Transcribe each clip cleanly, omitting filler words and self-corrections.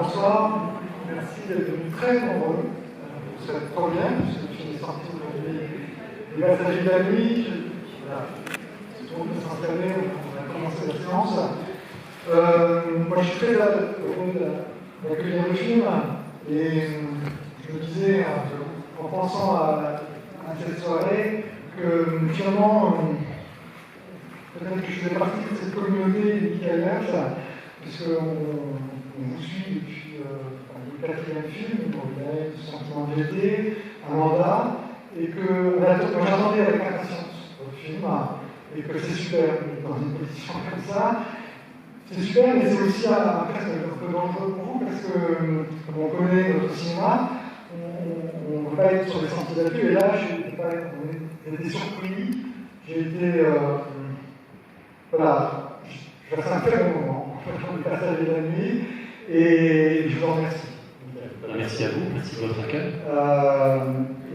Bonsoir, merci d'être venus très nombreux pour cette première, puisque le film est sorti aujourd'hui. Les passagers de la nuit, c'est tout le monde peut s'installer, on a commencé la séance. Moi je suis très heureux d'accueillir le film, et je me disais, en pensant à cette soirée, que finalement, peut-être que je fais partie de cette communauté Michael Ernst, puisqu'on vous suit depuis le quatrième film, on a eu le sentiment de l'été, un mandat, et que moi j'attendais avec impatience le film, et que c'est super dans une position comme ça. C'est super, mais c'est aussi presque un peu dangereux pour vous, parce que, comme on connaît notre cinéma, on ne veut pas être sur des sentiers battus, et là, j'ai été surpris, j'ai été. Voilà, je passe un très bon moment dans le passage de la nuit, et je vous remercie. Merci à vous, merci pour votre accueil.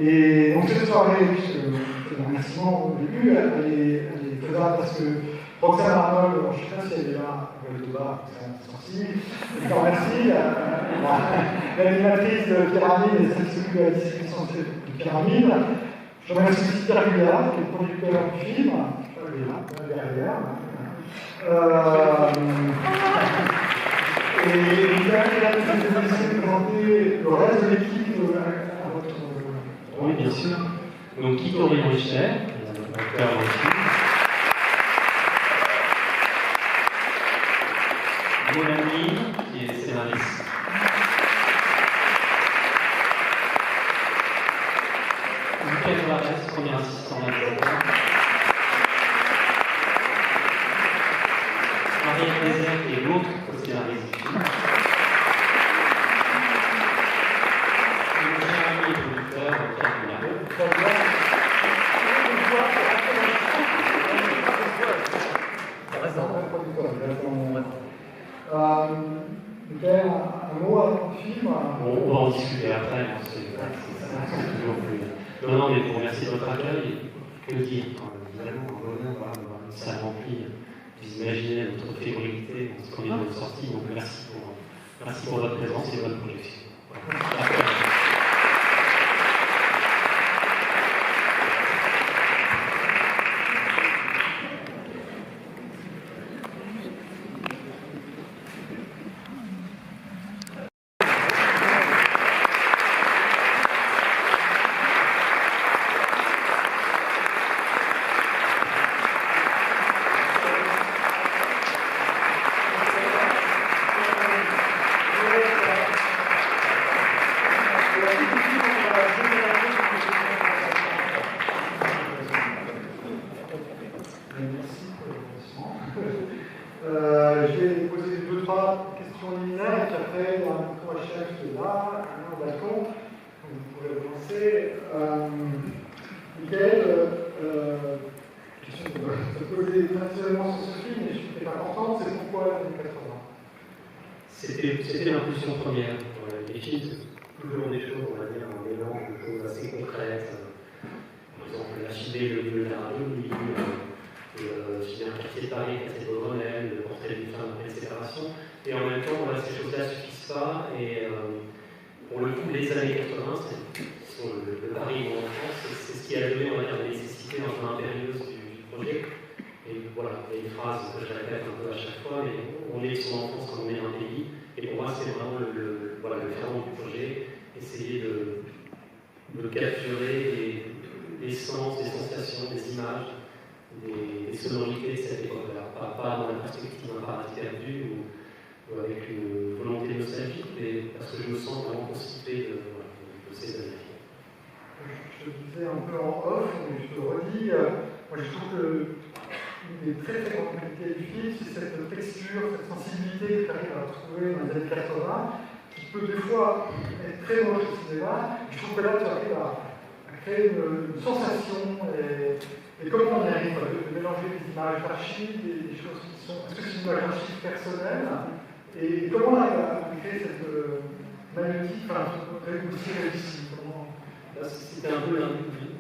Et donc cette soirée, puisque c'est un remerciement au début, elle est faisable parce que Roxane Arnold, je ne sais pas si elle est là, elle est là, c'est sorti. Je vous remercie, l'animatrice de Pyramide et celle qui s'occupe de la distribution de Pyramide. Je remercie aussi Pierre Guyard, qui est le producteur du film. Il est là, derrière. Et vous avez la possibilité de présenter le reste de l'équipe à votre. Oui, bien sûr. Donc, Kittori Richer, acteur aussi. Mon ami, qui est scénariste. Michael Varese, premier assistant réalisateur. Marie Désert, qui est l'autre co-scénariste du film. Et mon cher ami et producteur, Pierre Guyard. Michael, un mot avant le film. On va en discuter après, c'est toujours plus. Non, mais pour remercier de votre accueil, que dire évidemment, un bonheur d'avoir une salle remplie. Vous imaginez notre fébrilité, ce qu'on est de notre sortie, donc merci pour votre présence et votre projection. Voilà. Je vais poser 2-3 questions liminaires, et puis après, il y a un micro à chef qui est là, un au balcon, vous pourrez commencer. Michael, question qu'on va se poser traditionnellement sur ce film, et je suis pas contente, c'est pourquoi les années 80 ? C'était l'impulsion première. Les films, c'est toujours des choses, on va dire, un mélange de choses assez concrètes. Par exemple, la filmée, le milieu de la radio, filmer un quartier de Paris, un quartier de Grenelle, le portrait d'une femme après une séparation. Et en même temps, voilà, ces choses-là ne suffisent pas. Et pour le coup, les années 80, sur le Paris en France, c'est ce qui a donné, on va dire, la nécessité un peu impérieuse du projet. Et voilà, il y a une phrase que je répète un peu à chaque fois, mais on est son enfance quand on est un pays. Et pour moi, c'est vraiment le ferment du projet, essayer de capturer des sens, des sensations, des images, des sonorités de cette époque-là. Pas dans la perspective d'un paradis perdu ou avec une volonté nostalgique, mais parce que je me sens vraiment constitué de ces années. Je te disais un peu en off, mais je te le redis, moi je trouve que une des très très grandes qualités du film, c'est cette texture, cette sensibilité que tu arrives à trouver dans les années 80, qui peut des fois être très moche au cinéma. Je trouve que là tu arrives à créer une sensation, et comment on y arrive de mélanger des images d'archives, des choses qui sont. Est-ce que c'est une image d'archive personnelle? Et comment on arrive à créer cette magnétique, aussi réussie? C'était un peu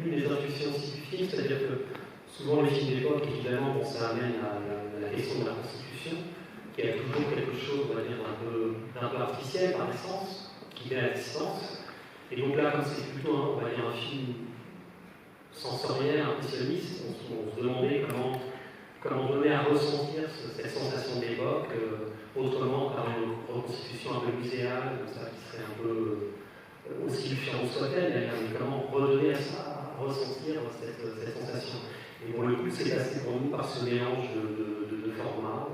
une des intuitions aussi du film, c'est-à-dire que souvent les films d'époque, évidemment, ça amène à la question de la constitution, qui a toujours quelque chose, on va dire, d'un peu artificiel. présentiel par essence, qui est à distance. Et donc là, comme c'est plutôt, on va dire, un film sensoriel, impressionniste, on se demandait comment donner à ressentir cette sensation de l'époque, autrement par une reconstitution un peu muséale, comme ça, qui serait un peu aussi différente soit-elle, mais comment redonner à ça, à ressentir cette sensation. Et pour le coup, c'est passé pour nous par ce mélange de formats.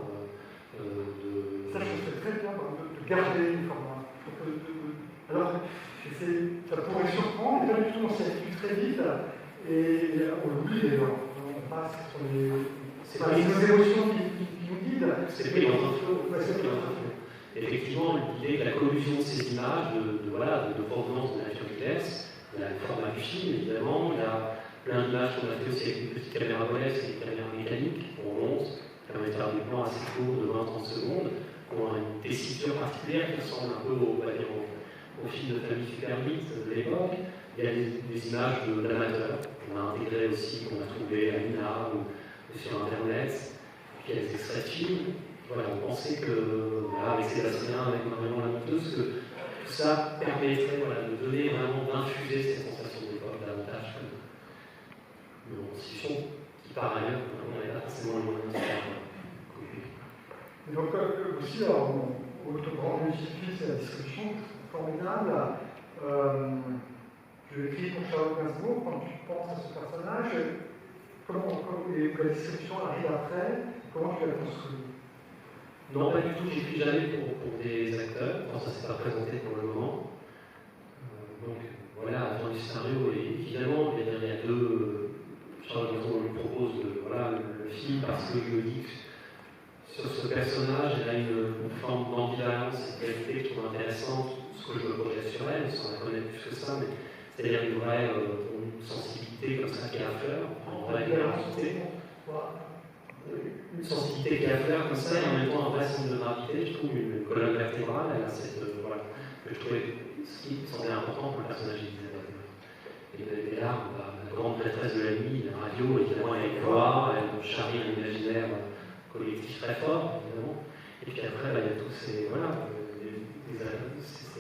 Ça, je trouve très bien de garder le format. Alors, ça pourrait surprendre, mais pas du tout, on s'y habitue très vite, et on l'oublie d'ailleurs. On passe sur les. C'est pas les émotions qui nous guident. C'est pris dans un flot. Effectivement, l'idée de la collusion de ces images, de provenance de la nature diverse, il y a le format du film, évidemment, il y a plein d'images qu'on a fait aussi avec une petite caméra Bolex et une caméra mécanique, on monte, qui permet de faire des plans assez courts de 20-30 secondes, qui ont une tessiture particulière qui ressemble un peu au film de famille Super 8 de l'époque. Il y a des images d'amateurs qu'on a intégrées aussi, qu'on a trouvées à l'INA ou sur Internet. Puis il y a des extraits de films. Voilà, on pensait que, avec Sébastien, avec Marion la monteuse, que tout ça permettrait de donner vraiment, d'infuser cette sensation d'époque davantage que une reconstitution qui, par ailleurs, on n'avait pas forcément le moyen de faire. Et donc, aussi, autre grand défi, c'est la distribution formidable. Je l'écris pour Charlotte Gainsbourg, quand tu penses à ce personnage, et que la distribution arrive après, comment tu l'as construit? Non, pas du tout, j'écris jamais pour des acteurs, ça ne s'est pas présenté pour le moment. Donc voilà, dans le scénario, et évidemment, il y a deux. Charles Gainsbourg lui propose le film parce que je me dis que sur ce personnage, elle a une forme d'ambivalence, une qualité que je trouve intéressante, ce que je me projette sur elle, sans la connaître plus que ça, mais c'est-à-dire une vraie sensibilité comme ça qui est à fleur, en vraie identité. Une sensibilité qui est à fleur comme ça, et en même temps un vrai centre de gravité, je trouve une colonne vertébrale, elle a cette. Que je trouvais ce qui semblait important pour le personnage d'Elisabeth. Et là, la grande maîtresse de la nuit, la radio, évidemment, elle voit, elle charrie un imaginaire collectif très fort, évidemment. Et puis après, il y a tous ces.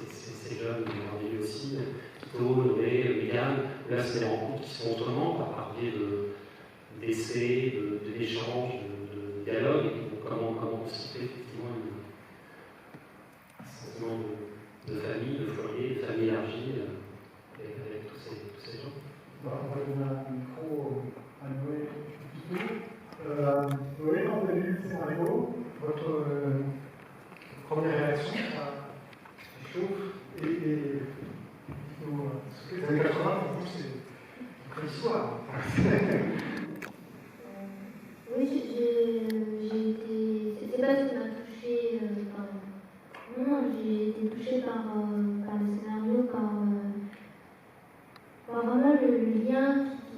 Ces jeunes, merveilleux aussi, Tito, Noé, Mégane, là, c'est des rencontres qui sont autrement, par biais d'essais, d'échanges, de dialogue, et comment constituer effectivement un sentiment de famille, de foyer, de famille élargie, avec tous ces gens. On va donner un micro à Noé. Noé, quand vous avez lu le scénario, votre première réaction à chaud, et dites-nous, ce que les années 80, pour vous, c'est une vraie histoire. Oui, j'ai été. C'est pas ce qui m'a touchée. Non, j'ai été touchée par le scénario, par vraiment le lien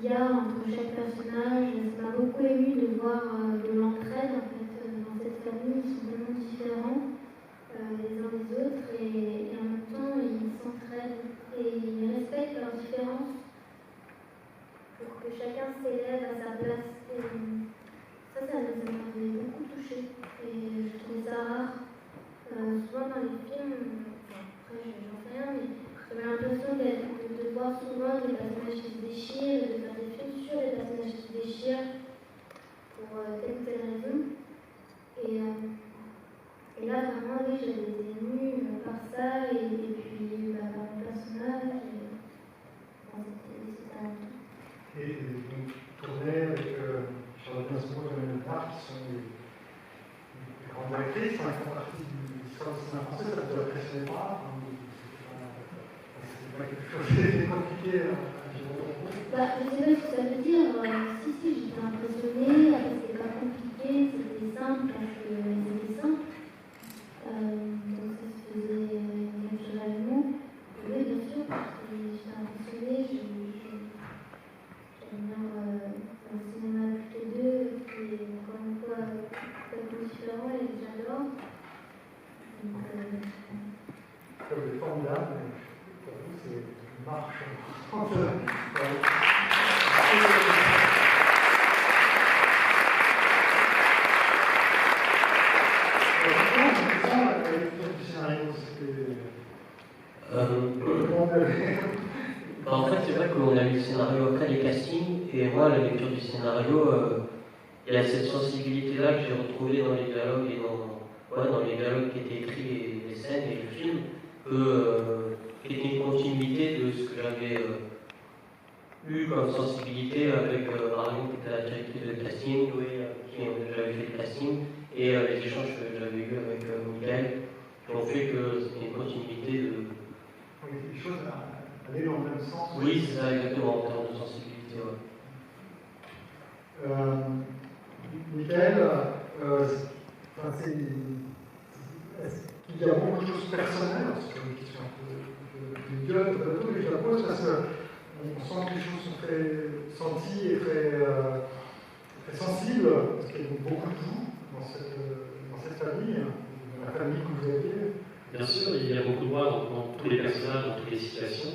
qu'il y a entre chaque personnage. Ça m'a beaucoup ému de voir de l'entraide en fait, dans cette famille. Ils sont tellement différents les uns des autres et en même temps ils s'entraident et ils respectent leurs différences pour que chacun s'élève à sa place. Ça m'avait beaucoup touchée et je trouvais ça rare. Souvent dans les films, après j'en sais rien, mais j'avais l'impression de voir souvent des personnages qui se déchirent, de faire des films sur les personnages qui se déchirent pour telle ou telle raison. Et là vraiment, oui, j'avais été émue par ça et puis par le personnage. C'était un tout. Et donc, tourner avec Charlotte Gainsbourg et Emmanuel Parr, qui sont des grandes actrices, qui font partie de l'histoire du cinéma français, ça vous impressionnait pas? C'était pas quelque chose de compliqué à gérer. Je ne sais pas ce que ça veut dire. Si, j'étais impressionnée, c'était pas compliqué, c'était simple parce que c'était simple. Donc ça se faisait naturellement. Oui, bien sûr, j'étais impressionnée. J'aime bien le cinéma plutôt d'eux, qui est encore une fois complètement différent et que j'adore. Ça vous est formidable, mais pour vous, c'est une marche. La lecture du scénario, c'était En fait, c'est vrai qu'on a lu le scénario après les castings, et moi, la lecture du scénario, il y a cette sensibilité-là que j'ai retrouvée dans les dialogues et dans les dialogues qui étaient écrits, et les scènes et le film, qui était une continuité de ce que j'avais eu comme sensibilité avec Marion, qui était la directrice de casting, oui, qui j'avais fait le casting, et les échanges que j'avais eus avec Michael, qui ont fait que c'était une continuité de. Oui, les choses allaient dans le même sens. Oui, c'est ça, exactement, en termes de sensibilité. Ouais. Michael, est-ce qu'il y a beaucoup de choses personnelles? C'est une question un peu idiote, mais je la pose parce qu'on sent que les choses sont très senties et très sensibles, parce qu'il y a beaucoup de vous dans cette famille, dans la famille que vous avez. Bien sûr, il y a beaucoup de moi dans tous les personnages, dans toutes les situations.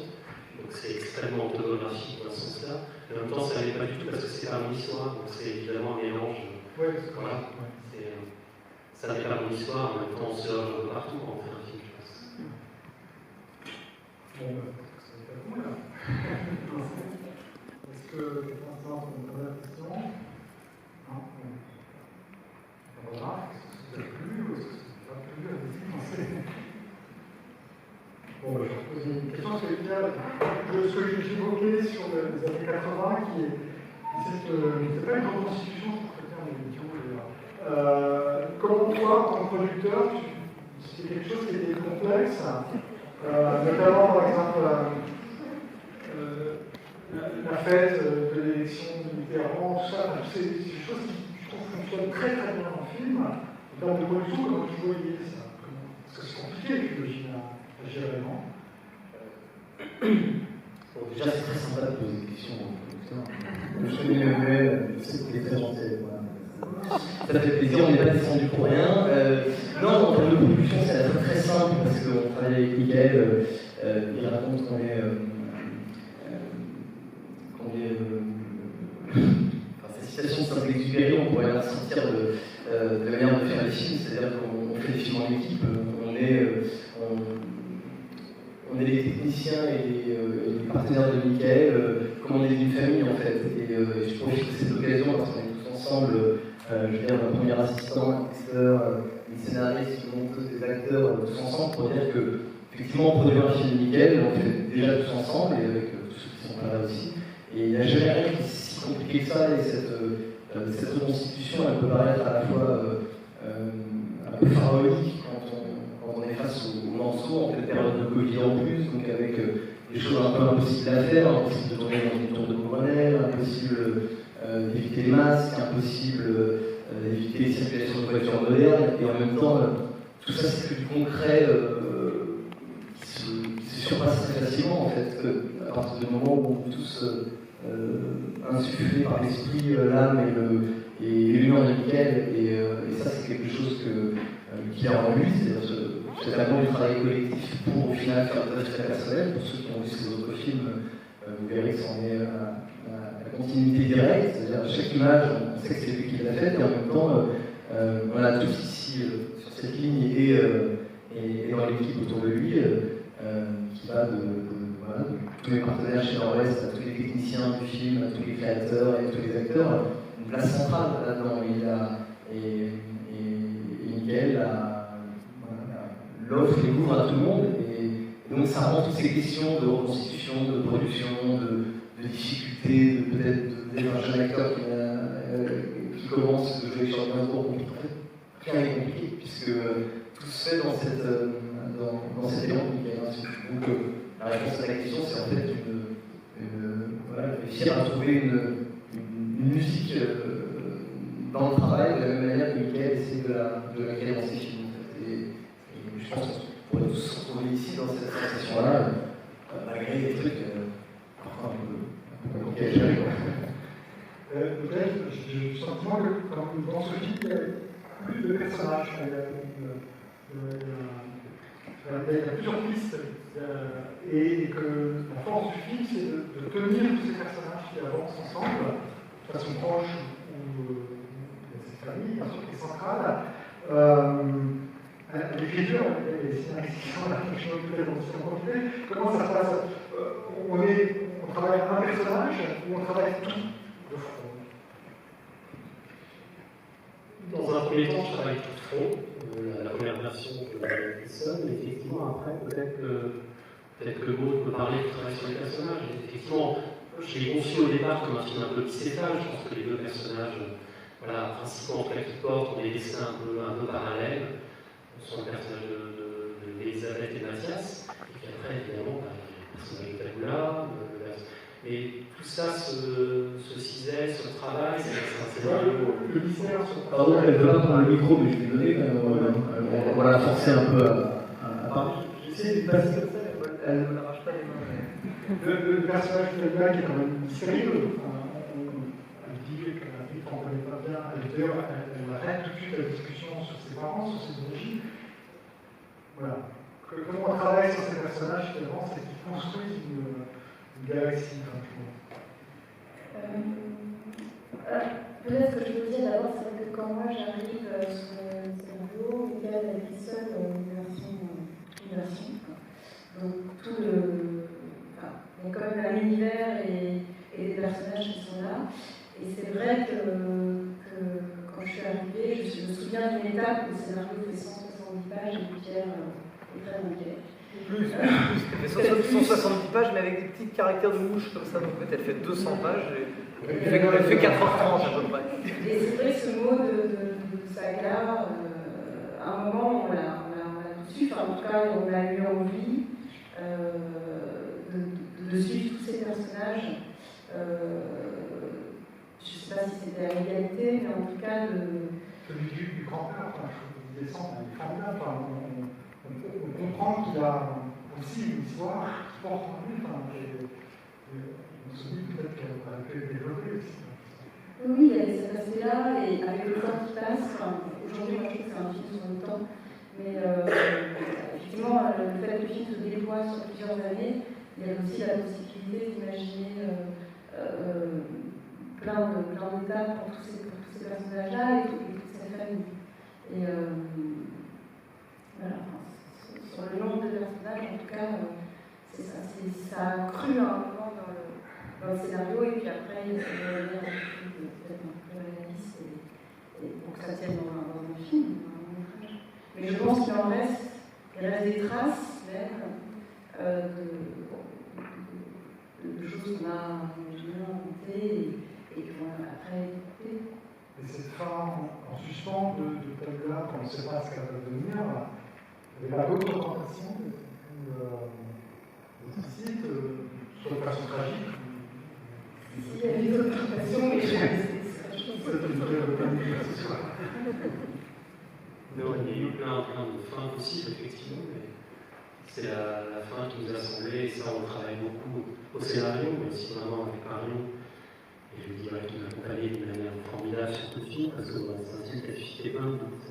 Donc c'est extrêmement autographique dans ce sens-là. Mais en même temps, ça n'est pas du tout parce que c'est pas mon histoire, donc c'est évidemment un mélange. Ouais, voilà. Ouais. Ça n'est pas mon histoire, en même temps on se loge un peu partout quand on fait un film, je pense. Bon, ça n'est pas bon là. Est-ce que Vincent, on a la question? Non. Voilà. Est-ce que ça vous a plu ou est-ce que ça ne vous a pas plu? Bon, je vais vous poser une question, parce que ce que j'ai évoqué sur les années 80, qui est c'est pas une reconstitution, pour traiter un émission d'ailleurs. Comment toi, en producteur, c'était quelque chose qui était complexe, notamment par exemple la fête de l'élection de Mitterrand, tout ça, c'est des choses qui, je trouve, fonctionnent très très bien en film. Dans de production, comment tu voyais ça? Parce que c'est compliqué, j'imagine, à gérer, non? Bon, déjà, c'est très sympa de poser des questions au producteur. Je connais Emmanuel, je sais qu'il est très gentil. Voilà. Ça fait plaisir, on n'est pas descendu pour rien. Non, en termes de production, c'est très simple parce qu'on travaille avec Michael. Il raconte qu'on est. Sa citation de Saint-Exupéry, on pourrait la sortir de la manière de faire les films, c'est-à-dire qu'on fait des films en équipe, on est les techniciens et les partenaires de Michael, comme on est une famille en fait. Et je profite de cette occasion parce qu'on est tous ensemble, je veux dire, un premier assistant, un texteur, une scénariste, une monteuse, des acteurs, tous ensemble pour dire que, effectivement, produire un film de Michael, on fait déjà tous ensemble et avec tous ceux qui sont là aussi. Et il n'y a jamais rien qui est si compliqué que ça, et cette reconstitution, elle peut paraître à la fois un peu pharaonique quand on est face au morceau, en pleine période de Covid en plus, donc avec des choses un peu impossibles à faire, impossible de tourner dans une tour de Grenelle, impossible d'éviter les masques, impossible d'éviter les circulations de voitures modernes, et en même temps, tout ça c'est que du concret qui se surpasse très facilement en fait, à partir du moment où on est tous insufflés par l'esprit, l'âme et l'humain de Michael, et ça c'est quelque chose qui a en lui, c'est-à-dire cet amour du travail collectif pour au final faire des œuvres très personnelles. Pour ceux qui ont vu ces autres films, vous verrez que c'en est la continuité directe, c'est-à-dire à chaque image, on sait que c'est lui qui l'a faite, et en même temps, on a tous ici sur cette ligne et dans l'équipe autour de lui, qui va de tous les partenaires chez Nord-Ouest, à tous les techniciens du film, à tous les créateurs et à tous les acteurs, une place centrale là-dedans. Et Michael l'offre et l'ouvre à tout le monde. Et donc ça rend toutes ces questions de reconstitution, de production, de difficultés, peut-être d'être un jeune acteur qui commence de jouer sur le tour compliqué. Rien n'est compliqué, puisque tout se fait dans cet élan. Donc la réponse à la question, c'est en fait réussir à trouver une musique dans le travail, de la même manière que Michael essaie de la créer dans ses films. Je pense qu'on pourrait tous se retrouver ici dans cette sensation-là, malgré des trucs parfois un peu compliqués à gérer. Peut-être, j'ai le sentiment que dans ce film, il y a plus de personnages. Il y a plusieurs pistes. Et que la force du film, c'est de tenir tous ces personnages qui avancent ensemble, de façon proche, ou cette famille, bien sûr, qui est centrale. Les l'écriture, et c'est une explication à la fonction peut-être aussi en profiter. Comment ça se passe? On travaille un personnage ou on travaille tout de front? Dans un premier temps, je travaille tout de front, la première version que j'ai seule, mais effectivement, après, peut-être que Maud peut parler du travail sur les personnages. Effectivement, je l'ai conçu au départ comme un film un peu bicéphale. Je pense que les deux personnages, voilà, principaux en tout cas qui portent, ont des destins un peu parallèles. Ce sont les personnages d'Elisabeth et Mathias. Et puis après, évidemment, le personnage de Tabula. Et tout ça se cisait, se travaille, c'est un scénario. Le mystère. Pardon, elle ne peut pas prendre le micro, mais je vais donner. On va la forcer un peu à parler. J'essaie de passer comme ça, elle ne l'arrache pas les mains. Le personnage de Tabula qui est quand même mystérieux. Elle dit qu'on ne connaît pas bien. D'ailleurs, elle arrête tout de suite la discussion sur ses parents, sur ses origines. Voilà. Comment on travaille sur ces personnages, finalement, c'est qu'ils construisent une galaxie. Peut-être que je peux dire d'abord, c'est que quand moi j'arrive sur le scénario, il y a la seule version. Donc tout il y a quand même un univers et des personnages qui sont là. Et c'est vrai que quand je suis arrivée, je me souviens d'une étape où le scénario fait 170 pages et Pierre est très inquiet. Plus, elle fait 170 pages, mais avec des petits caractères de mouche comme ça, donc peut-être elle fait 200 pages, et elle fait 4h30 à peu près. Et c'est vrai que ce mot de saga, à un moment on l'a tout su, enfin, en tout cas on a eu envie de suivre tous ces personnages. Je ne sais pas si c'était à l'égalité, mais en tout cas Celui du grand-père, je descends, il est formidable. On comprend qu'il a aussi une histoire qui porte en lui. On se dit peut-être qu'elle aurait pu être développée aussi. Oui, il y a cet aspect-là, et avec le temps qui passe, aujourd'hui, moi je trouve que c'est un film sur le temps, mais effectivement, le fait que le film se déploie sur plusieurs années, il y a aussi la possibilité d'imaginer plein d'étapes pour tous ces personnages-là et toute cette famille. Et voilà. Sur le nombre de personnages, en tout cas, ça a cru à un moment dans le scénario, et puis après, il y a peut-être un peu réaliste pour que ça tienne dans un film, dans un métrage. Mais je pense qu'il reste des traces même de choses qu'on a inventées et qu'on a après écoutées. Et cette fin en suspens de Tabula, qu'on ne sait pas ce qu'elle va devenir, il y a d'autres tentations de site, soit de façon tragique. Il y a des autres tentations, mais C'est une vraie ce soir. Non, il y a eu plein de fins possibles, effectivement, mais c'est la fin qui nous a semblé, et ça on travaille beaucoup au scénario, mais aussi vraiment avec Marion, et je dirais qu'il m'a accompagné d'une manière formidable sur tout le film, parce que c'est un film qui a suscité plein de doutes.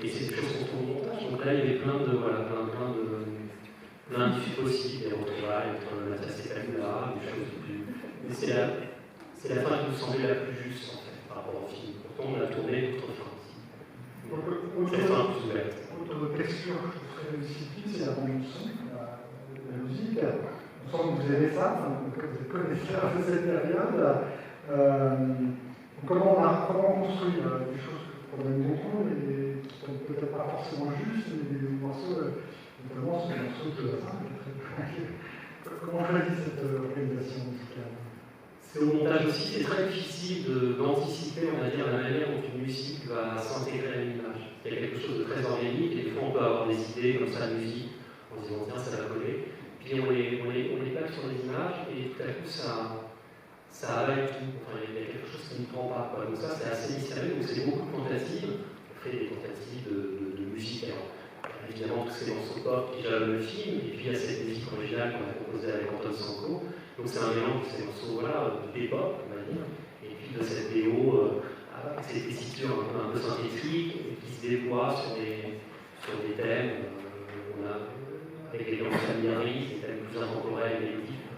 Et c'est des choses qu'on trouve au montage. Donc là, il y avait plein d'issues possibles, des retrouvailles entre Mathias et Tabula, des choses plus. Mais c'est la fin qui nous semblait la plus juste, en fait, par rapport au film. Pourtant, on a tourné d'autres fins aussi. Cette fin plus ouverte. Autre texture que je trouve très subtile, c'est la bande son, la musique. On sent que vous aimez ça, que vous êtes connaisseurs de cette période. Comment on construit des choses qu'on aime beaucoup et qui sont peut-être pas forcément justes, mais des morceaux, notamment ce morceau de la fin. Comment on choisit cette organisation musicale? C'est au montage aussi, c'est très difficile d'anticiper, on va dire, la manière dont une musique va s'intégrer à l'image. Il y a quelque chose de très organique, et des fois on peut avoir des idées comme ça de musique, en se disant tiens, ça va coller. Puis on les plaque sur des images, et tout à coup ça avale tout. Enfin, il y a quelque chose qui ne prend pas. Donc ça, c'est assez mystérieux, donc c'est beaucoup de tentatives. On fait des tentatives de musique. Alors, évidemment, tous ces morceaux pop qui jalonnent le film, et puis il y a cette musique originale qu'on a composée avec Anton Sanko. Donc c'est un mélange de ces morceaux d'époque, on va dire, et puis de cette BO avec cette tessiture un peu synthétique, et qui se déploie sur des thèmes. On a, avec les langues familiaristes, des thèmes plus intemporels, mélodiques,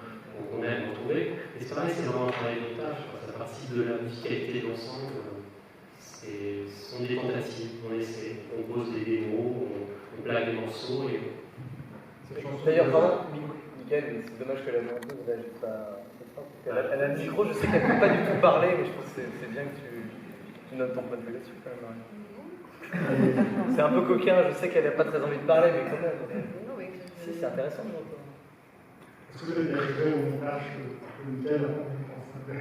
qu'on aime retrouver. Et c'est pareil, c'est vraiment un travail de montage. Ça participe de la musicalité de l'ensemble. Ce sont des tentatives, on essaie, on compose des démos, on blague des morceaux. Et... D'ailleurs, pardon, Mickaël, c'est dommage que la journée ne réagisse pas. Elle a le micro, je sais qu'elle ne peut pas du tout parler, mais je pense que c'est bien que tu notes ton point de vue là-dessus quand même. C'est un peu coquin, je sais qu'elle n'a pas très envie de parler, mais quand même. Si, c'est intéressant de l'entendre. Est-ce que vous avez arrivé au montage que Mickaël a pensé?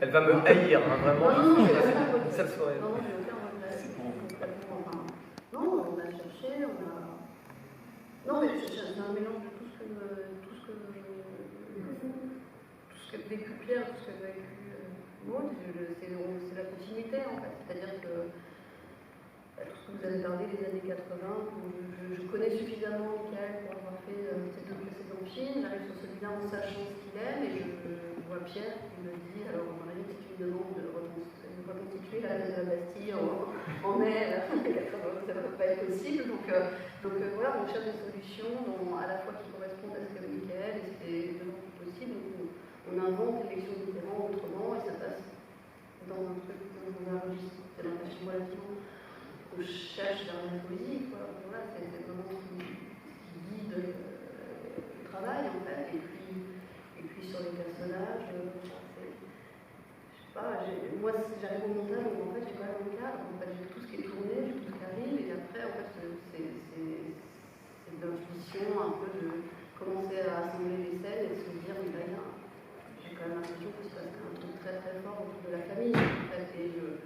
Elle va me haïr, hein, vraiment. Une seule soirée. Non, je vais faire un vrai. Non, on a cherché, on a. Non, mais c'est un mélange de tout ce que vécu Pierre, tout ce que vécu Maud. C'est la continuité en fait. C'est-à-dire que tout ce que vous avez parlé des années 80, je connais suffisamment Mickaël pour avoir fait ces deux précédents films. J'arrive sur celui-là en sachant ce qu'il aime et je vois Pierre qui me dit alors, à mon avis, si tu me demandes de reconstituer la place de la Bastille en mai, ça ne va pas être possible. Donc voilà, on cherche des solutions à la fois qui correspondent à ce qu'a Mickaël et c'est de plus possible. Donc on invente l'élection différente autrement et ça passe dans un truc, dans un registre. C'est l'impression relativement. On cherche vers la poésie, quoi. Voilà, c'est vraiment ce qui guide le travail en fait. Et puis sur les personnages, je sais pas, moi j'arrive au montage où en fait j'ai pas le cadre, en fait j'ai tout ce qui est tourné, j'ai tout ce qui arrive, et après en fait c'est de l'intuition un peu de commencer à assembler les scènes et de se dire mais là j'ai quand même l'impression que se passe un truc très très fort autour de la famille en fait, et je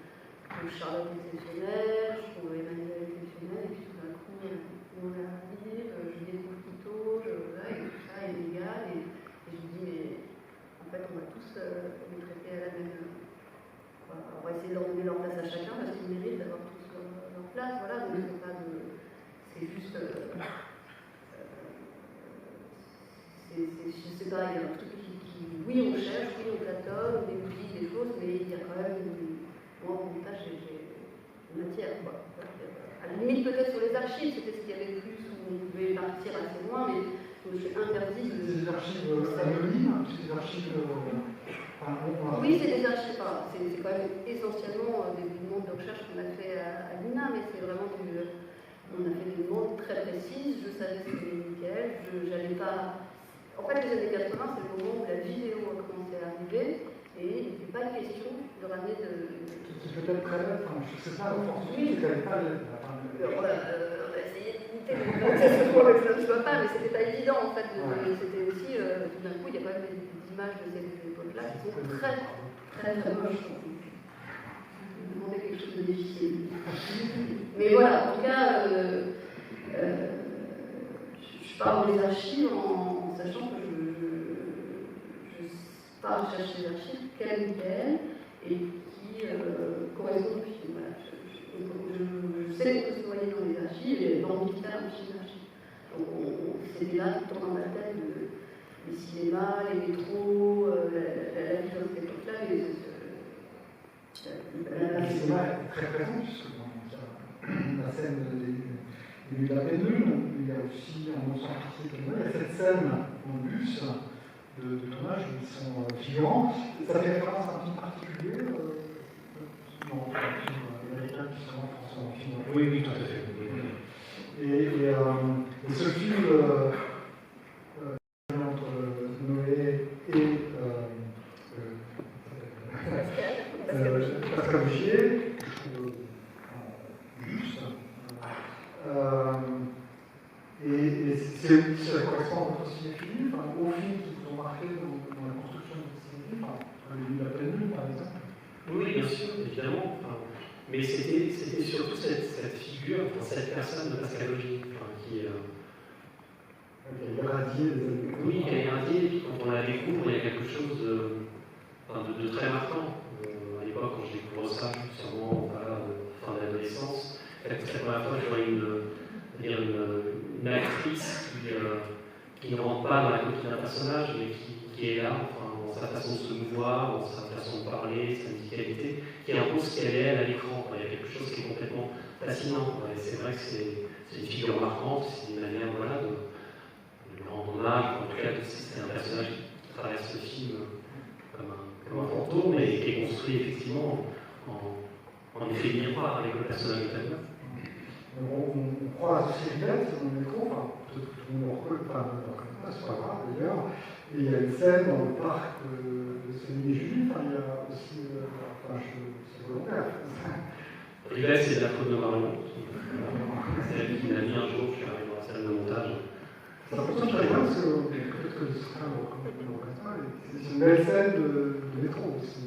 trouve Charlotte exceptionnelle, je trouve Emmanuel exceptionnel, et puis tout d'un coup on arrive, je découvre Quito, et tout ça est légal, et je me dis mais en fait on va tous les traiter à la même. On va essayer de leur donner leur place à chacun parce qu'ils méritent d'avoir tous leur place, voilà, donc c'est pas de. C'est juste. Je sais pas, il y a un truc qui. Oui, on cherche, oui, on platonne, on étudie des choses, mais il y a quand même. Moi, au montage, j'ai une matière, quoi. À la limite, peut-être sur les archives, c'était ce qu'il y avait plus où on pouvait partir assez loin, mais je me suis interdit de. C'est des archives anonymes, c'est des archives. Oui, c'est des archives. C'est quand même essentiellement des demandes de recherche qu'on a fait à l'INA, mais c'est vraiment on a fait des demandes très précises. Je savais ce que c'était Mickaël. J'allais pas. En fait, les années 80, c'est le moment où la vidéo a commencé à arriver et il n'était pas question de ramener de. C'est peut-être très bête, je ne sais pas, forcément, c'est quand même pas. On a essayé d'imiter les gens que ça ne soit pas, mais c'était pas évident en fait. C'était aussi, tout d'un coup, il y a quand même des images de cette époque-là qui sont très, très, très moches. Je me demandais quelque chose de difficile. Mais voilà, en tout cas, je parle des archives en sachant que je pars chercher des archives qu'elle Mickaël et qui correspondent au film. Voilà. Je sais qu'on peut se noyer dans les archives et dans Mickaël, un film d'archives. Donc c'était là tout le temps dans ma tête les cinémas, les métros, la vie dans cette époque-là. Le cinéma est très présent, puisque dans la scène de la pénule, il y a aussi, en il y a cette scène en bus de tournage où ils sont figurants. Ça fait référence à un film particulier non, un film américain qui se rend en film. Oui, tout à fait. Et ce film entre Noé et Pascal Augier, je trouve juste. Et ça correspond à votre cinéphilie, aux films qui vous ont marqué dans la construction de votre cinéphilie, la pénule par exemple. Oui, bien sûr, évidemment. Mais c'était surtout cette figure, cette personne de Pascal Augier, qui a irradié les années. Oui, qui a irradié, et puis quand on la découvre, il y a quelque chose de très marquant. À l'époque, quand je découvre ça, sûrement fin de l'adolescence, c'est la première fois que je vois une actrice qui ne rentre pas dans la copie d'un personnage, mais qui est là, dans sa façon de se mouvoir, dans sa façon de parler, sa musicalité, qui impose ce qu'elle est elle à l'écran. Il y a quelque chose qui est complètement fascinant. Et c'est vrai que c'est une figure marquante, c'est une manière de rendre hommage, en tout cas, c'est un personnage qui traverse le film comme un fantôme, et qui est construit effectivement en effet miroir avec le personnage de Tania. On prend la société dans le métro, enfin, tout le monde le reconnaît, enfin, c'est pas grave d'ailleurs. Et il y a une scène dans le parc de Séville-Julie, enfin, il y a aussi. C'est volontaire. Rivet, c'est de la faute de Marion. C'est elle qui l'a mis un jour, je suis arrivé dans la salle de montage. C'est important que je regarde parce que peut-être que certains ne reconnaissent pas. C'est une belle scène de métro aussi.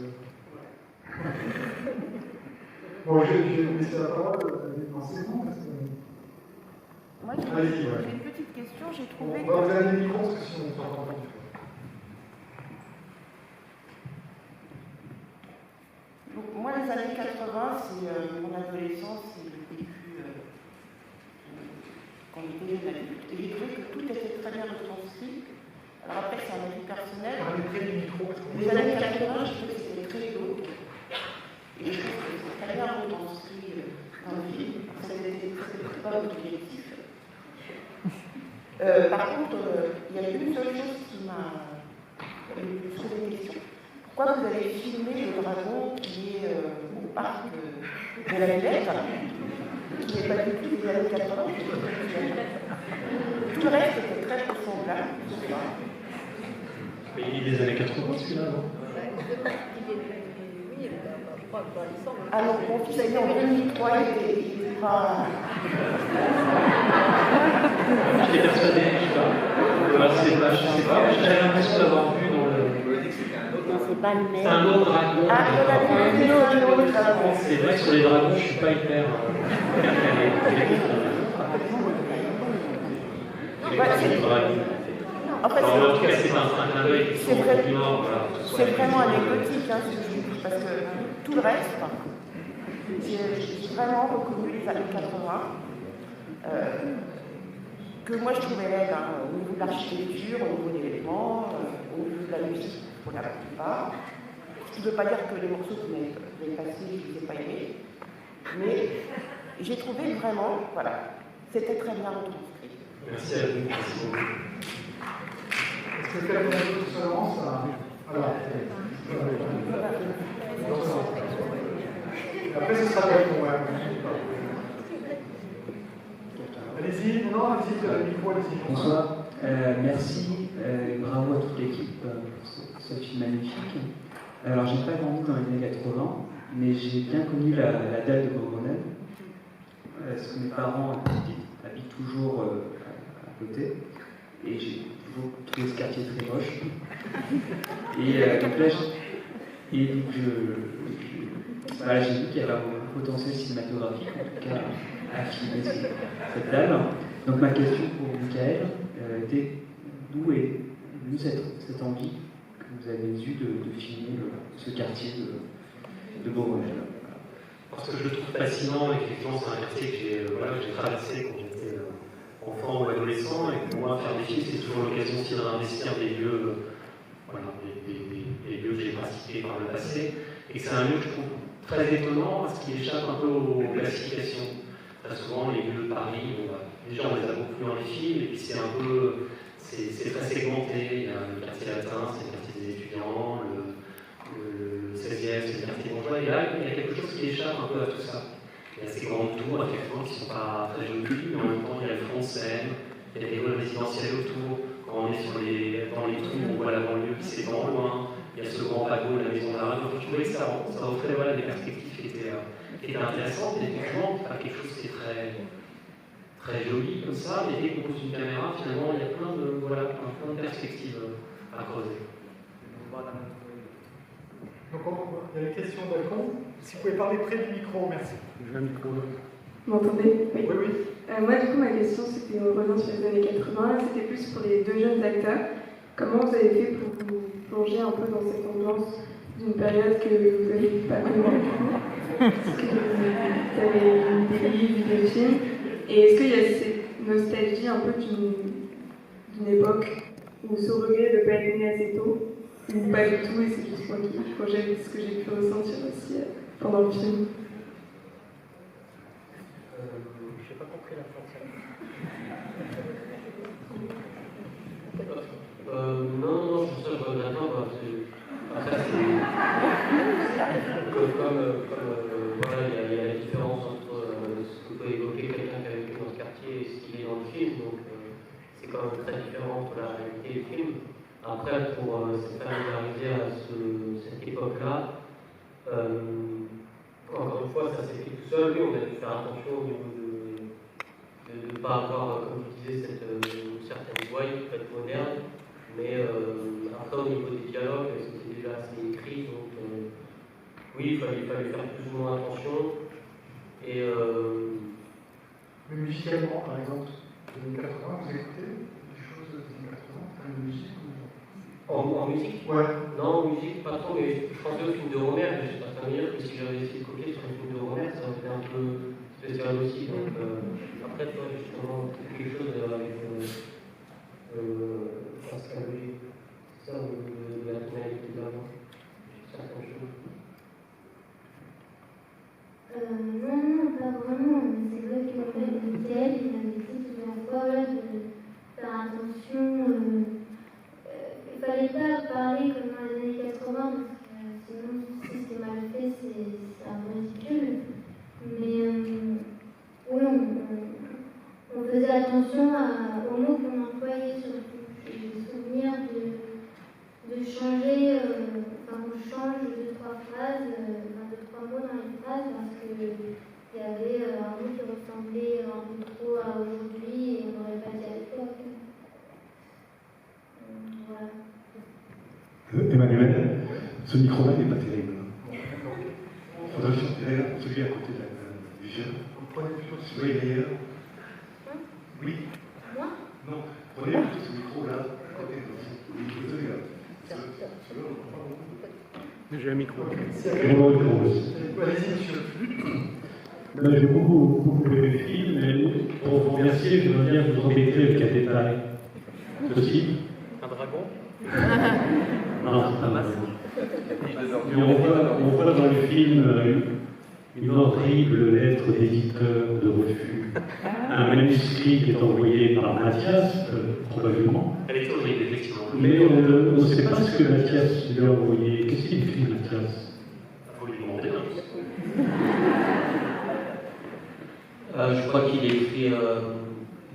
Bon, je vais vous laisser la parole. C'est bon parce que. Moi, j'ai une petite question. J'ai trouvé. Vous avez des micros parce que sinon on ne s'entend pas du tout. Donc, moi, les années 80, c'est mon adolescence et le vécu quand j'étais jeune adulte. Et j'ai trouvé que tout était très bien retranscrit. Alors après, c'est un avis personnel. Les années 80, je trouvais que c'était très glauque. Et je trouve que c'est très bien retranscrit dans le film. Ça n'était pas objectif. Par contre, il y a une seule chose qui m'a posé une question. Pourquoi vous avez filmé le dragon qui est au parc de la Villette, qui n'est pas du tout des années 80? Tout le reste était très semblable. Mais il est des années 80 celui-là, non? Ah non, mon fils a été en 2003, il était pas. J'étais persuadé, je sais pas, j'avais l'impression d'avoir vu dans le. C'est pas le même. C'est un autre dragon. Ah, il y en a un autre dragon. C'est vrai que sur les dragons, je suis pas hyper. En fait, en tout cas, c'est un clin d'œil qui sont du Nord. C'est vraiment anecdotique, hein, parce que tout le reste, j'ai vraiment reconnu les années 80, que moi je trouvais laide, hein, au niveau de l'architecture, au niveau des vêtements, au niveau de la musique, pour la plupart. Ce qui ne veut pas dire que les morceaux que vous avez passés, je ne les ai pas aimés, mais j'ai trouvé vraiment, voilà, c'était très bien retranscrit. Merci à vous. Merci beaucoup. Est-ce que quelqu'un d'autre se lance? Alors, après, ce sera bien pour moi. Allez-y, non, allez-y, le micro, allez-y. Bonsoir, merci, bravo à toute l'équipe pour ce film magnifique. Alors, j'ai pas grandi dans les années 80, mais j'ai bien connu la dalle de Beaubonnais, parce que mes parents habitent toujours à côté, et j'ai toujours trouvé ce quartier très moche. Et donc là, voilà, j'ai vu qu'il y avait un potentiel cinématographique, en tout cas, à filmer cette dalle. Donc ma question pour Michael était d'où est venue cette envie que vous avez eue de filmer ce quartier de Beaubonnais? Parce que je le trouve fascinant, effectivement, c'est un quartier que j'ai traversé quand j'étais enfant ou adolescent, et pour moi, faire des films, c'est toujours l'occasion aussi d'investir des lieux, des lieux que j'ai pratiqués par le passé, et c'est un lieu que je trouve très étonnant parce qu'il échappe un peu aux classifications. Très souvent, les lieux de Paris, déjà on les a beaucoup vus dans les films, et puis c'est très segmenté. Il y a le quartier latin, c'est le quartier des étudiants, le 16e, c'est le quartier bourgeois, et là, il y a quelque chose qui échappe un peu à tout ça. Il y a ces grandes tours, effectivement, qui ne sont pas très jolies, mais en même temps, il y a le front de Seine, il y a des rues résidentielles autour. Quand on est dans les trous, on voit la banlieue qui s'étend loin, il y a ce grand panneau de la maison d'arrêt. Donc je trouvais que ça offrait des perspectives qui étaient intéressantes, et effectivement, pas quelque chose qui est très joli comme ça, mais dès qu'on pose une caméra, finalement, il y a plein de perspectives à creuser. Donc, il y a une question d'Alcon. Si vous pouvez parler près du micro, merci. Je veux un micro. Vous m'entendez? Oui, oui. Moi, du coup, ma question, c'était en revenant sur les années 80, c'était plus pour les deux jeunes acteurs. Comment vous avez fait pour vous plonger un peu dans cette ambiance d'une période que vous n'avez pas connue? Est-ce que vous avez des livres, des films? Et est-ce qu'il y a cette nostalgie un peu d'une époque où ce regret de ne pas être né assez tôt? Ou pas du tout, et c'est juste moi qui projette ce que j'ai pu ressentir aussi pendant le film? J'ai pas compris la frontière. Non, je pense que maintenant, après, voilà, il y a la différence entre ce que peut évoquer quelqu'un qui a vécu dans ce quartier très différent entre la réalité et le film. Après, pour se familiariser à cette époque-là, encore une fois, ça s'est fait tout seul. Oui, on a dû faire attention au niveau de ne pas avoir, comme je disais, cette certaine voix peut-être moderne. Mais après, au niveau des dialogues, c'était déjà assez écrit. Donc, oui, il fallait faire plus ou moins attention. Et mais musicalement, par exemple, des années 80, vous écoutez des choses des années 80, comme la musique ou... en musique? Ouais. Non, en musique, pas trop, mais je pensais au film de Romer, mais je suis pas familier que si j'avais essayé de copier sur le film de Romer, ça aurait été un peu spécial aussi. Donc, après, toi, justement, quelque chose avec Pascal Logique, c'est ça, de la tonalité de la voix, certaines choses. Non, pas vraiment. Mais c'est vrai qu'en fait, Michael, il avait dit plusieurs fois là, de faire attention. Il ne fallait pas parler comme dans les années 80, parce que sinon, si c'est mal fait, c'est un peu ridicule. Mais oui, on faisait attention aux mots qu'on employait surtout. J'ai le souvenir de changer, on change 2-3 phrases, 2-3 mots dans les phrases parce qu'il y avait un mot qui ressemblait un peu trop à aujourd'hui et on n'aurait pas dit à l'époque. Voilà. Emmanuel, ce micro-là n'est pas terrible. Il faudrait changer celui à côté du jeune. Vous prenez plutôt celui d'ailleurs. Oui. Moi? Non, prenez plutôt ce micro-là à côté de vous. Celui-là. J'ai un micro. Allez-y, monsieur. J'ai beaucoup aimé le film, mais pour vous remercier, je voudrais bien vous embêter avec un détail. Possible? Un dragon? Non, c'est pas mal. Mais on voit dans le film une horrible lettre d'éditeur de refus. Un manuscrit qui est envoyé par Mathias, probablement. Elle est horrible, effectivement. Mais on ne sait pas ce que Mathias lui a envoyé. Qu'est-ce qu'il écrit, Mathias? Il faut lui demander. Je crois qu'il écrit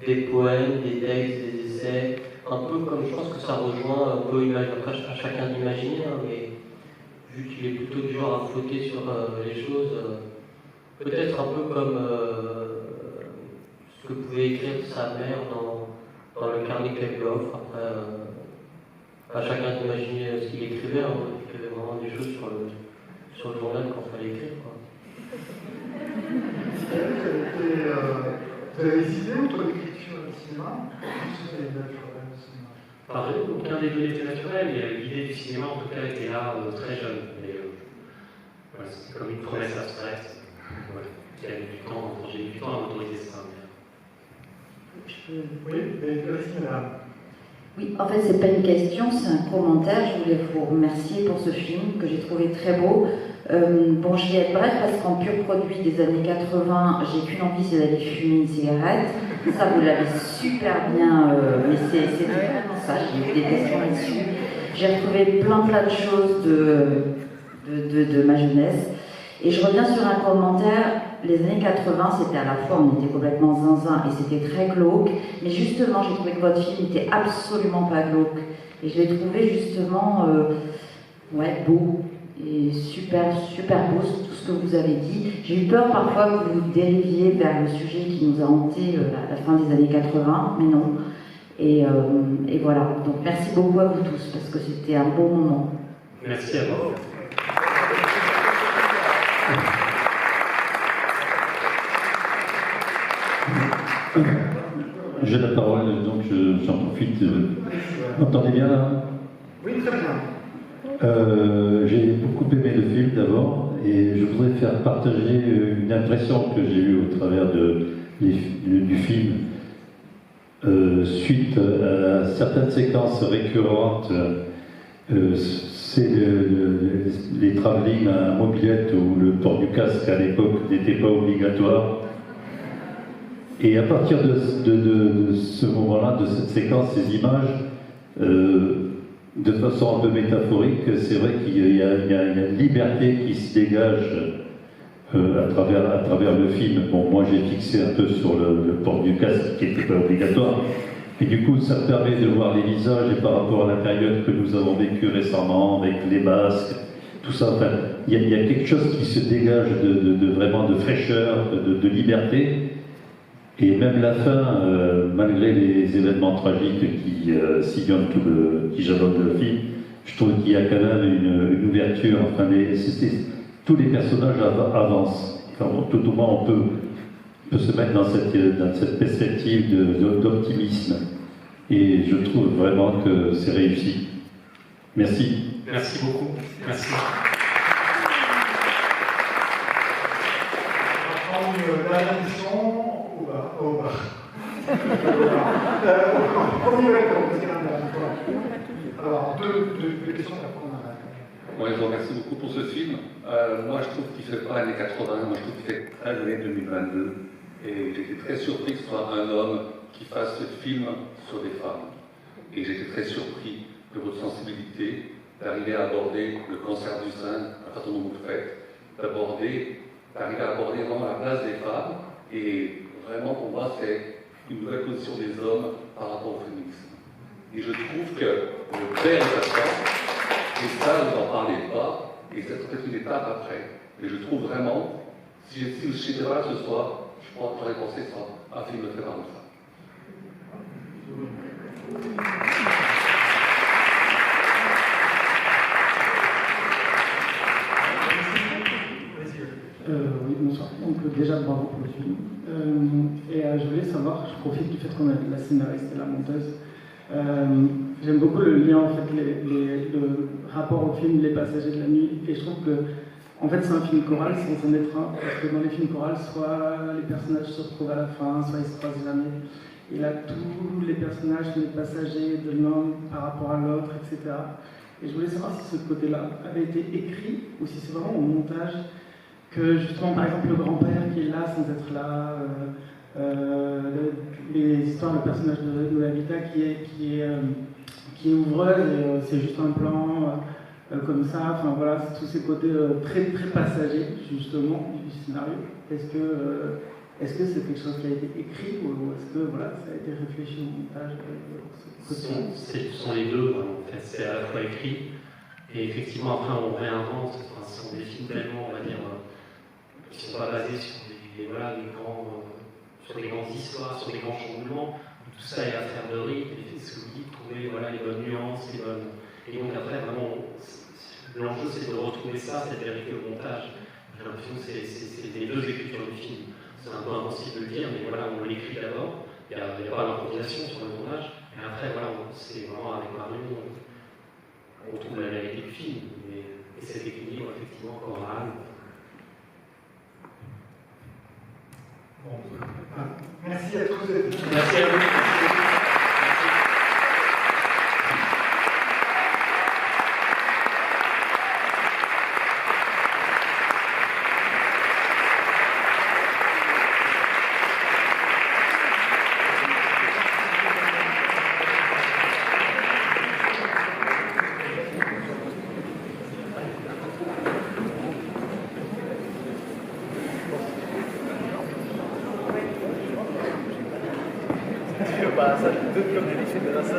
des poèmes, des textes, des essais, un peu comme je pense que ça rejoint un peu après à chacun d'imaginer, hein, mais vu qu'il est plutôt du genre à flotter sur les choses, peut-être un peu comme ce que pouvait écrire sa mère dans le carnet qu'elle lui offre. Après, à chacun d'imaginer ce qu'il écrivait, hein, il écrivait vraiment des choses sur le journal quand il fallait écrire, quoi. Vous avez décidé autour de l'écriture du cinéma? Pardon, aucun des deux n'était naturel, mais l'idée du cinéma en tout cas était là très jeune. Voilà, c'était comme une promesse abstraite. Voilà. J'ai eu du temps à m'autoriser ça. Oui, mais vas-y, madame. Oui, en fait, c'est pas une question, c'est un commentaire. Je voulais vous remercier pour ce film que j'ai trouvé très beau. Bon, je vais être bref parce qu'en pur produit des années 80, j'ai qu'une envie, c'est d'aller fumer une cigarette. Ça, vous l'avez super bien, mais c'est vraiment ça. J'ai eu des questions là-dessus. J'ai retrouvé plein de choses de ma jeunesse. Et je reviens sur un commentaire. Les années 80, c'était à la fois, on était complètement zinzin et c'était très glauque. Mais justement, j'ai trouvé que votre film n'était absolument pas glauque. Et je l'ai trouvé justement, beau. Et super beau tout ce que vous avez dit. J'ai eu peur parfois que vous dériviez vers le sujet qui nous a hantés à la fin des années 80, mais non. Et voilà. Donc merci beaucoup à vous tous parce que c'était un beau moment. Merci à vous. J'ai la parole, donc j'en profite. Vous m'entendez bien là? Oui, très bien. J'ai beaucoup aimé le film d'abord et je voudrais faire partager une impression que j'ai eue au travers du film suite à certaines séquences récurrentes. C'est les travelling à mobilette où le port du casque à l'époque n'était pas obligatoire. Et à partir de ce moment-là, de cette séquence, ces images, de façon un peu métaphorique, c'est vrai qu'il y a une liberté qui se dégage à travers le film. Bon, moi j'ai fixé un peu sur le port du casque qui n'était pas obligatoire, Et du coup, ça permet de voir les visages et par rapport à la période que nous avons vécue récemment, avec les masques, tout ça, enfin, il y a quelque chose qui se dégage vraiment de fraîcheur, de liberté. Et même la fin, malgré les événements tragiques qui sillonnent qui jalonnent le film, je trouve qu'il y a quand même une ouverture. Enfin, tous les personnages avancent. Enfin, tout au moins, on peut se mettre dans cette perspective d'optimisme. Et je trouve vraiment que c'est réussi. Merci. Merci beaucoup. Merci. On va prendre une dernière question au bas. Premier balcon, parce qu'il y en a. Alors, deux questions à prendre. Ouais, je vous remercie beaucoup pour ce film. Moi, je trouve qu'il ne fait pas années 80, moi je trouve qu'il fait très années 2022. Et j'étais très surpris que ce soit un homme qui fasse ce film sur des femmes. Et j'étais très surpris de votre sensibilité, d'arriver à aborder le cancer du sein, la façon dont vous le faites, d'arriver à aborder vraiment la place des femmes. Et vraiment, pour moi, c'est une nouvelle position des hommes par rapport au féminisme. Et je trouve que le père est absent, et ça, vous n'en parlez pas, et c'est peut-être une étape après. Mais je trouve vraiment, si je n'étais pas là ce soir, je crois que j'aurais pensé que ce soit un film très par ça. Oui, bonsoir. Donc déjà, bravo pour le film. Et je voulais savoir, je profite du fait qu'on a la scénariste et la monteuse. J'aime beaucoup le lien, en fait, le rapport au film Les Passagers de la nuit. Et je trouve que, en fait, c'est un film choral sans en être un. Parce que dans les films chorales, soit les personnages se retrouvent à la fin, soit ils se croisent jamais. Et là, tous les personnages sont les passagers de l'un par rapport à l'autre, etc. Et je voulais savoir si ce côté-là avait été écrit ou si c'est vraiment au montage que, justement, par exemple, le grand-père qui est là sans être là, les histoires, le personnage de Lolita qui est ouvreuse et c'est juste un plan comme ça, enfin voilà, c'est tous ces côtés très, très passagers, justement, du scénario. Est-ce que c'est quelque chose qui a été écrit ou est-ce que voilà, ça a été réfléchi au montage Ce sont les deux, en fait. C'est à la fois écrit et effectivement après on réinvente. Enfin, ce sont des films tellement, on va dire, qui ne sont pas basés sur des grandes histoires, sur des grands chamboulements. Tout ça est affaire de rythme et ce que vous dites, trouver les bonnes nuances, les bonnes. Et donc après vraiment, l'enjeu c'est de retrouver ça, cette vérité au montage. J'ai l'impression que c'est les deux écritures du film. C'est un peu impossible de le dire, mais voilà, on l'écrit d'abord. Il n'y a pas d'improvisation sur le tournage. Et après, voilà, c'est vraiment avec Marion, on retrouve la vérité du film. Et cet équilibre, effectivement, choral. Bon. Merci à tous. Merci à vous. Ça, comme des films, ça,